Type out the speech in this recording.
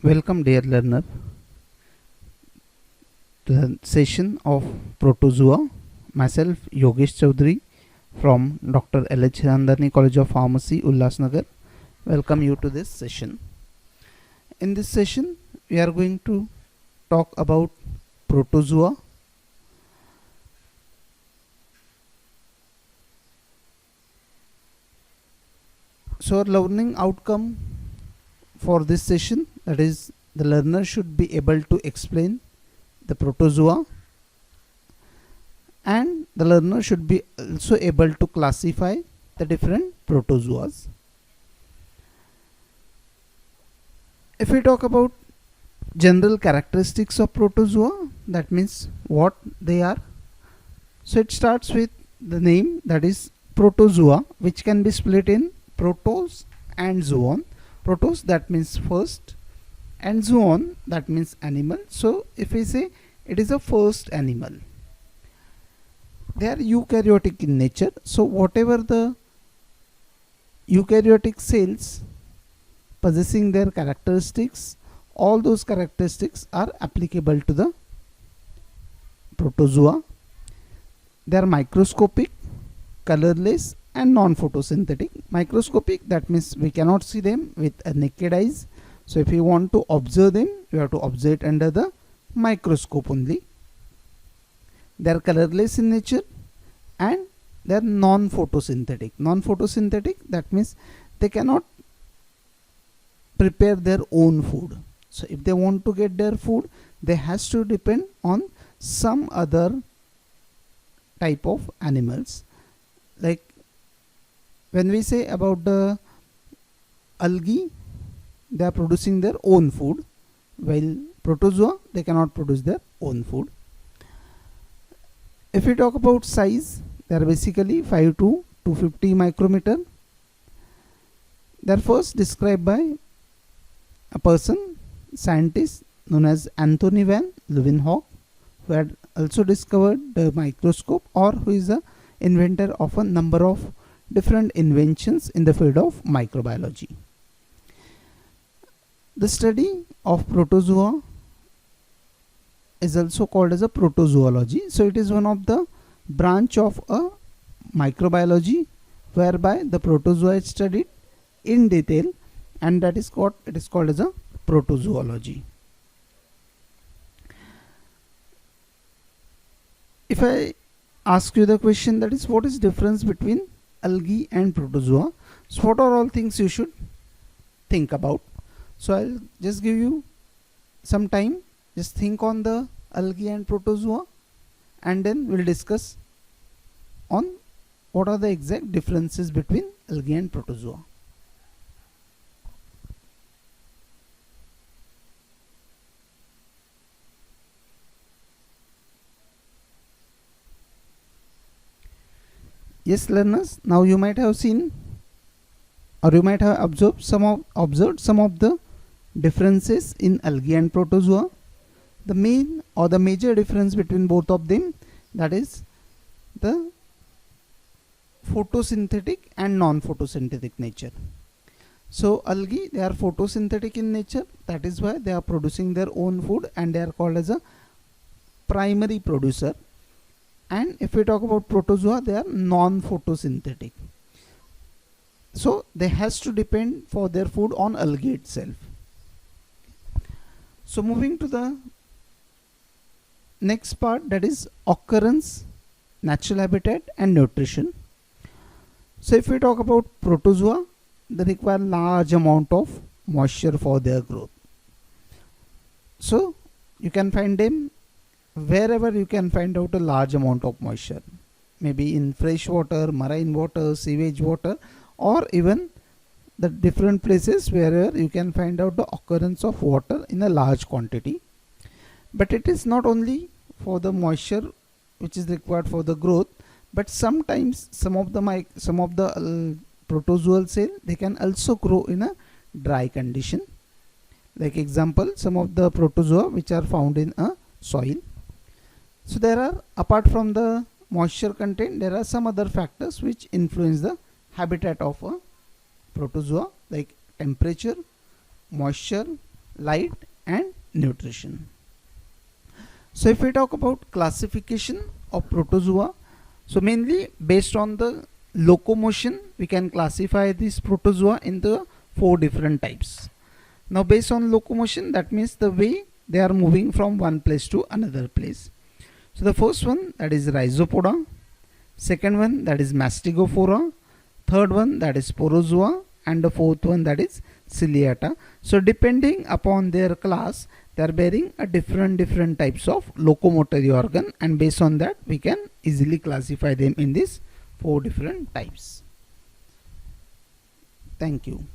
Welcome dear learner to the session of Protozoa. Myself Yogesh Chaudhary from Dr. L.H. Hirandani College of Pharmacy, Ulhasnagar. Welcome you to this session. In this session we are going to talk about Protozoa. So our learning outcome for this session, that is, the learner should be able to explain the protozoa, and the learner should be also able to classify the different protozoas. If we talk about general characteristics of protozoa, that means what they are. So it starts with the name, that is protozoa, which can be split in protos and zoon. Protos, that means first, and zoon, that means animal. So if we say it is a first animal, they are eukaryotic in nature. So whatever the eukaryotic cells possessing their characteristics, all those characteristics are applicable to the protozoa. They are microscopic, colorless and non-photosynthetic. Microscopic, that means we cannot see them with a naked eyes. So if you want to observe them, you have to observe it under the microscope only. They are colorless in nature and they are non-photosynthetic. Non-photosynthetic, that means they cannot prepare their own food. So if they want to get their food, they has to depend on some other type of animals. Like when we say about the algae, they are producing their own food, while protozoa, they cannot produce their own food. If we talk about size, they are basically 5 to 250 micrometer. They are first described by a person, scientist known as Anthony van Leeuwenhoek, who had also discovered the microscope, or who is the inventor of a number of different inventions in the field of microbiology. The study of protozoa is also called as a protozoology. So it is one of the branch of a microbiology whereby the protozoa is studied in detail, and that is called as a protozoology. If I ask you the question, that is, what is difference between algae and protozoa? So what are all things you should think about? So I'll just give you some time, just think on the algae and protozoa, and then we'll discuss on what are the exact differences between algae and protozoa. Yes, learners, now you might have seen, or you might have observed some of the differences in algae and protozoa. The main or the major difference between both of them, that is the photosynthetic and non-photosynthetic nature. So algae, they are photosynthetic in nature, that is why they are producing their own food and they are called as a primary producer. And if we talk about protozoa, they are non-photosynthetic. So they has to depend for their food on algae itself. So moving to the next part, that is occurrence, natural habitat and nutrition. So if we talk about protozoa, they require large amount of moisture for their growth. So you can find them wherever you can find out a large amount of moisture, maybe in fresh water, marine water, sewage water, or even the different places where you can find out the occurrence of water in a large quantity. But it is not only for the moisture which is required for the growth, but sometimes some of the protozoal cell, they can also grow in a dry condition. Like example, some of the protozoa which are found in a soil. So there are, apart from the moisture content, there are some other factors which influence the habitat of a protozoa, like temperature, moisture, light and nutrition. So if we talk about classification of protozoa, so mainly based on the locomotion we can classify these protozoa in the 4 different types. Now based on locomotion, that means the way they are moving from one place to another place. So the first one, that is Rhizopoda, second one, that is Mastigophora, third one, that is Sporozoa, and the fourth one, that is Ciliata. So depending upon their class, they are bearing a different types of locomotory organ, and based on that we can easily classify them in these 4 different types. Thank you.